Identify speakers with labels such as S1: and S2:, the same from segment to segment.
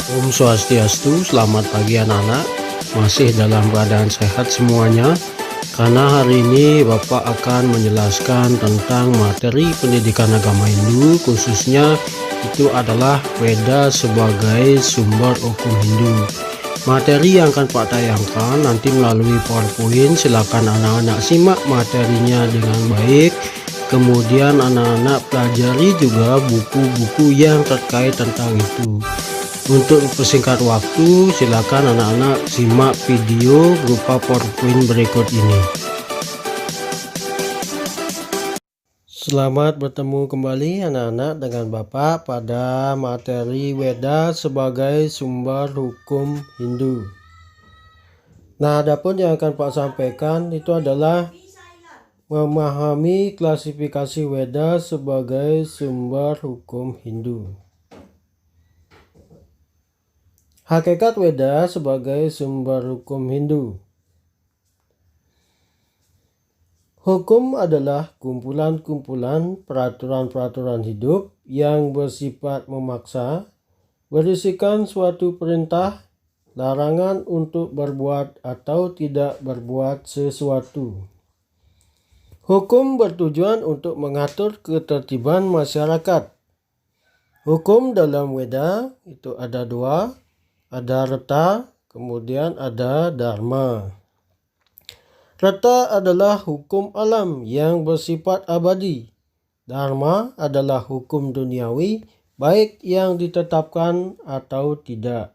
S1: Om Swastiastu, selamat pagi anak-anak. Masih dalam keadaan sehat semuanya. Karena hari ini Bapak akan menjelaskan tentang materi pendidikan agama Hindu, khususnya itu adalah Weda sebagai sumber hukum Hindu. Materi yang akan Pak tayangkan nanti melalui PowerPoint. Silakan anak-anak simak materinya dengan baik. Kemudian anak-anak pelajari juga buku-buku yang terkait tentang itu. Untuk persingkat waktu, silakan anak-anak simak video berupa PowerPoint berikut ini. Selamat bertemu kembali anak-anak dengan Bapak pada materi Weda sebagai sumber hukum Hindu. Nah, adapun yang akan Pak sampaikan itu adalah memahami klasifikasi Weda sebagai sumber hukum Hindu. Hakikat Weda sebagai sumber hukum Hindu. Hukum adalah kumpulan-kumpulan peraturan-peraturan hidup yang bersifat memaksa, berisikan suatu perintah, larangan untuk berbuat atau tidak berbuat sesuatu. Hukum bertujuan untuk mengatur ketertiban masyarakat. Hukum dalam Weda itu ada dua. Ada Reta, kemudian ada Dharma. Reta adalah hukum alam yang bersifat abadi. Dharma adalah hukum duniawi, baik yang ditetapkan atau tidak.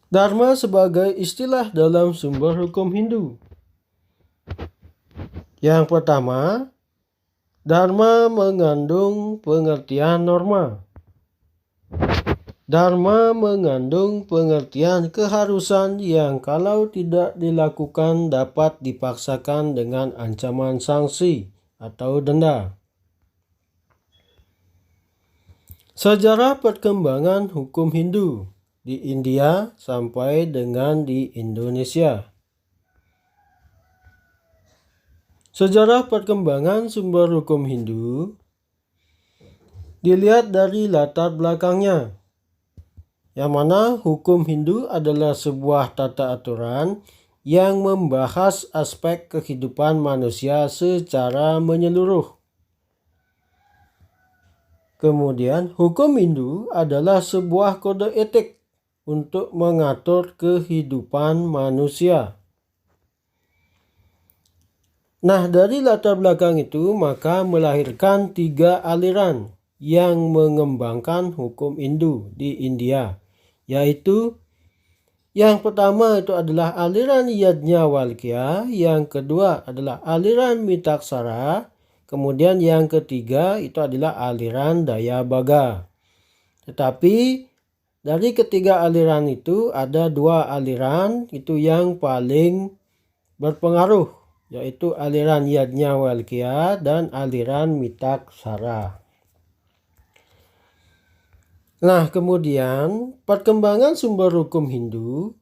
S1: Dharma sebagai istilah dalam sumber hukum Hindu. Yang pertama, Dharma mengandung pengertian norma. Dharma mengandung pengertian keharusan yang kalau tidak dilakukan dapat dipaksakan dengan ancaman sanksi atau denda. Sejarah perkembangan hukum Hindu di India sampai dengan di Indonesia. Sejarah perkembangan sumber hukum Hindu dilihat dari latar belakangnya, yang mana hukum Hindu adalah sebuah tata aturan yang membahas aspek kehidupan manusia secara menyeluruh. Kemudian, hukum Hindu adalah sebuah kode etik untuk mengatur kehidupan manusia. Nah, dari latar belakang itu maka melahirkan 3 aliran yang mengembangkan hukum Hindu di India, yaitu yang pertama itu adalah aliran Yajnavalkya, yang kedua adalah aliran Mitaksara, kemudian yang ketiga itu adalah aliran Dayabhaga. Tetapi dari ketiga aliran itu ada 2 aliran itu yang paling berpengaruh, yaitu aliran Yajnavalkya dan aliran Mitaksara. Nah, kemudian perkembangan sumber hukum Hindu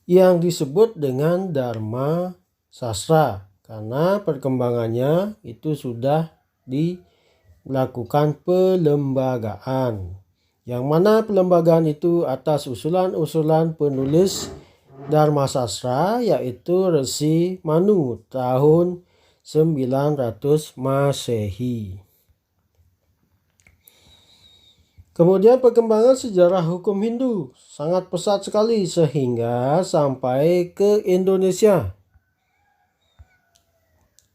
S1: yang disebut dengan Dharma Sastra, karena perkembangannya itu sudah dilakukan pelembagaan, yang mana pelembagaan itu atas usulan-usulan penulis Dharma Sastra, yaitu Resi Manu tahun 900 Masehi. Kemudian perkembangan sejarah hukum Hindu sangat pesat sekali sehingga sampai ke Indonesia.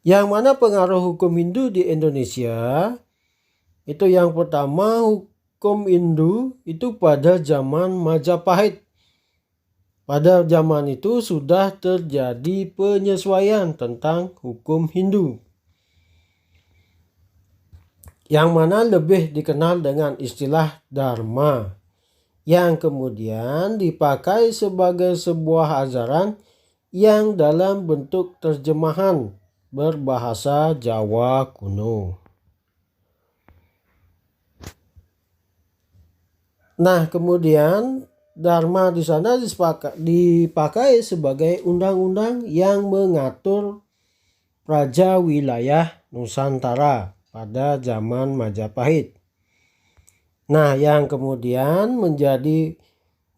S1: Yang mana pengaruh hukum Hindu di Indonesia itu yang pertama, hukum Hindu itu pada zaman Majapahit. Pada zaman itu sudah terjadi penyesuaian tentang hukum Hindu, yang mana lebih dikenal dengan istilah Dharma, yang kemudian dipakai sebagai sebuah ajaran yang dalam bentuk terjemahan berbahasa Jawa kuno. Nah, kemudian Dharma di sana dipakai sebagai undang-undang yang mengatur praja wilayah Nusantara pada zaman Majapahit. Nah, yang kemudian menjadi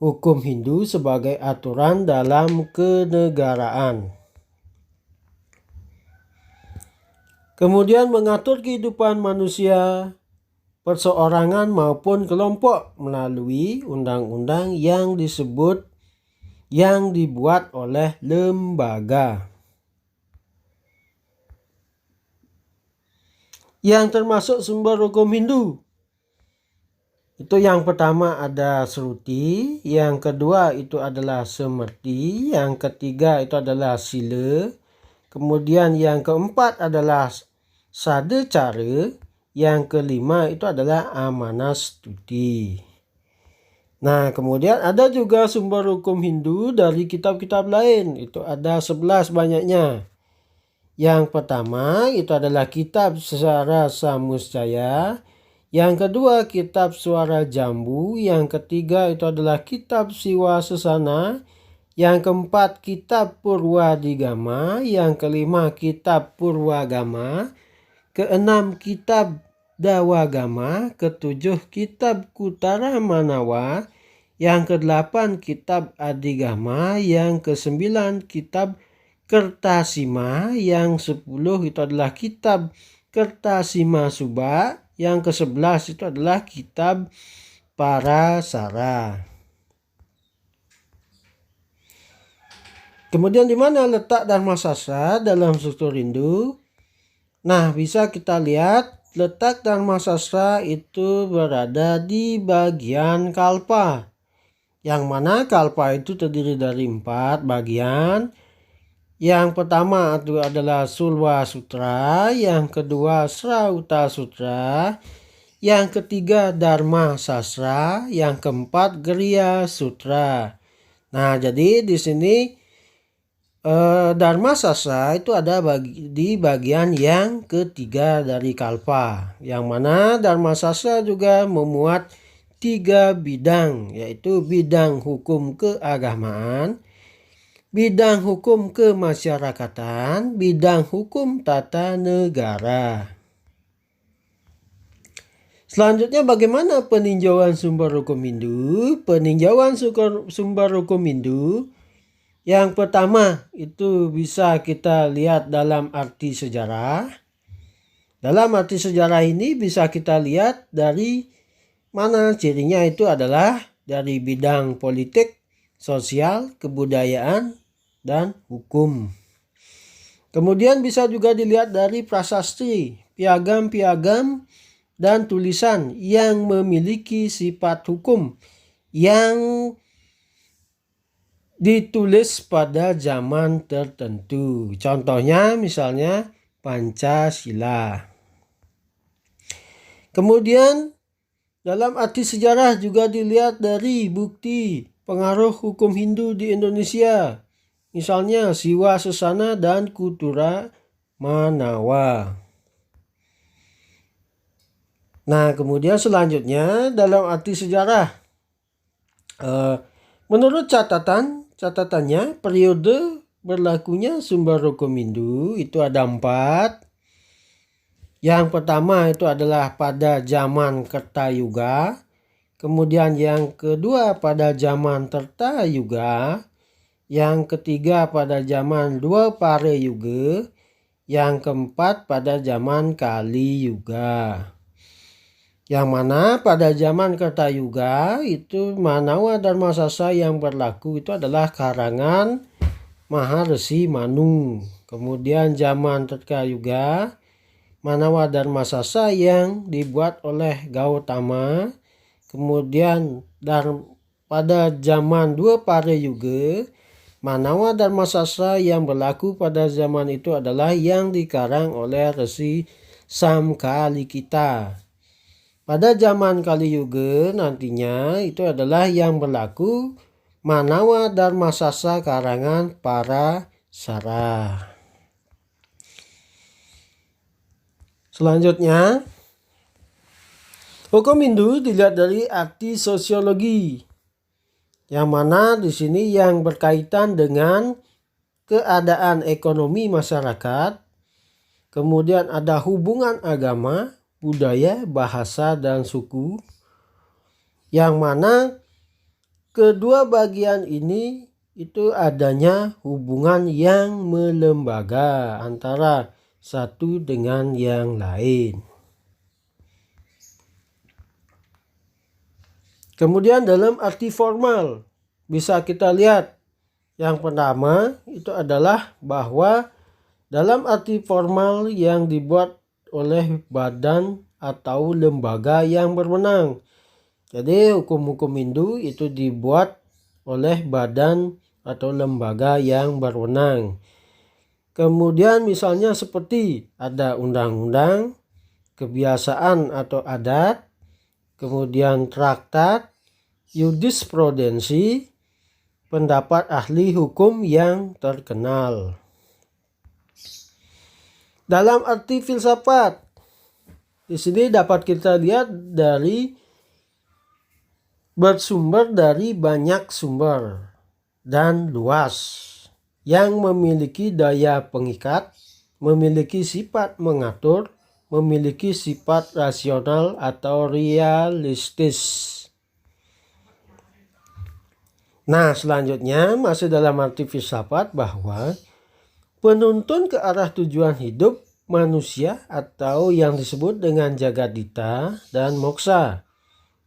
S1: hukum Hindu sebagai aturan dalam kenegaraan. Kemudian mengatur kehidupan manusia, perseorangan maupun kelompok melalui undang-undang yang dibuat oleh lembaga. Yang termasuk sumber hukum Hindu. Itu yang pertama ada Sruti, yang kedua itu adalah Smriti, yang ketiga itu adalah Sila, kemudian yang keempat adalah Sadacara, yang kelima itu adalah Amanastuti. Nah, kemudian ada juga sumber hukum Hindu dari kitab-kitab lain, itu ada 11 banyaknya. Yang pertama itu adalah kitab Sara Samuscaya, yang kedua kitab Suara Jambu, yang ketiga itu adalah kitab Siwa Sesana, yang keempat kitab Purwadigama, yang kelima kitab Purwagama, keenam kitab Dawagama, ketujuh kitab Kutara Manawa, yang kedelapan kitab Adigama, yang kesembilan kitab Kertasima, yang 10 itu adalah kitab Kertasima Suba, yang ke-11 itu adalah kitab Parasara. Kemudian di mana letak Dharma Sastra dalam struktur Hindu? Nah, bisa kita lihat letak Dharma Sastra itu berada di bagian kalpa. Yang mana kalpa itu terdiri dari 4 bagian. Yang pertama itu adalah Sulwa Sutra, yang kedua Srauta Sutra, yang ketiga Dharma Sastra, yang keempat Griya Sutra. Nah, jadi di sini Dharma Sastra itu ada di bagian yang ketiga dari kalpa, yang mana Dharma Sastra juga memuat 3 bidang, yaitu bidang hukum keagamaan, bidang hukum kemasyarakatan, bidang hukum tata negara. Selanjutnya bagaimana peninjauan sumber hukum Hindu? Peninjauan sumber hukum Hindu yang pertama itu bisa kita lihat dalam arti sejarah. Dalam arti sejarah ini bisa kita lihat dari mana cirinya itu adalah dari bidang politik, sosial, kebudayaan, dan hukum. Kemudian bisa juga dilihat dari prasasti, piagam-piagam, dan tulisan yang memiliki sifat hukum yang ditulis pada zaman tertentu. Contohnya misalnya Pancasila. Kemudian dalam arti sejarah juga dilihat dari bukti pengaruh hukum Hindu di Indonesia. Misalnya Siwa Sesana dan Kutara Manawa. Nah, kemudian selanjutnya dalam arti sejarah. Menurut catatannya periode berlakunya sumber hukum Hindu itu ada 4. Yang pertama itu adalah pada zaman Kertayuga. Kemudian yang kedua pada zaman Tertayuga. Yang ketiga pada zaman Dwapara Yuga. Yang keempat pada zaman Kali Yuga. Yang mana pada zaman Kertayuga itu Manawa Dharma Sastra yang berlaku itu adalah karangan Maharesi Manu. Kemudian zaman Tertayuga Manawa Dharma Sastra yang dibuat oleh Gautama. Kemudian pada zaman Dwapara Yuga Manawa Dharma Sastra yang berlaku pada zaman itu adalah yang dikarang oleh Resi Samkalikita. Pada zaman Kali Yuga nantinya itu adalah yang berlaku Manawa Dharma Sastra karangan Parasara. Selanjutnya, hukum Hindu dilihat dari arti sosiologi, yang mana di sini yang berkaitan dengan keadaan ekonomi masyarakat, kemudian ada hubungan agama, budaya, bahasa, dan suku, yang mana kedua bagian ini itu adanya hubungan yang melembaga antara satu dengan yang lain. Kemudian dalam arti formal bisa kita lihat yang pertama itu adalah bahwa dalam arti formal yang dibuat oleh badan atau lembaga yang berwenang. Jadi hukum-hukum Hindu itu dibuat oleh badan atau lembaga yang berwenang. Kemudian misalnya seperti ada undang-undang, kebiasaan atau adat, kemudian traktat, jurisprudensi, pendapat ahli hukum yang terkenal. Dalam arti filsafat, di sini dapat kita lihat bersumber dari banyak sumber dan luas yang memiliki daya pengikat, memiliki sifat mengatur, memiliki sifat rasional atau realistis. Nah, selanjutnya masih dalam arti filsafat bahwa penuntun ke arah tujuan hidup manusia atau yang disebut dengan jagadita dan moksa.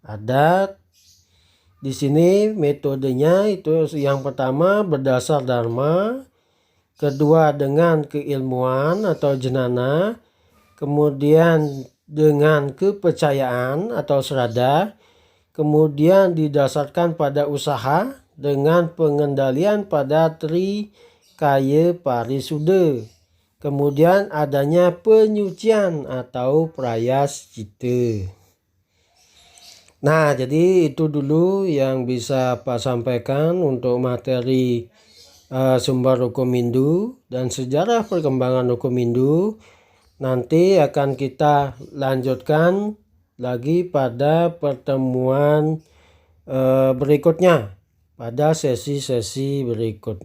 S1: Ada di sini metodenya itu yang pertama berdasar dharma, kedua dengan keilmuan atau jnana, kemudian dengan kepercayaan atau sraddha, kemudian didasarkan pada usaha dengan pengendalian pada trikaya parisuddha, kemudian adanya penyucian atau prayascitta. Nah, jadi itu dulu yang bisa Pak sampaikan untuk materi sumber hukum Hindu dan sejarah perkembangan hukum Hindu. Nanti akan kita lanjutkan lagi pada pertemuan berikutnya, pada sesi-sesi berikutnya.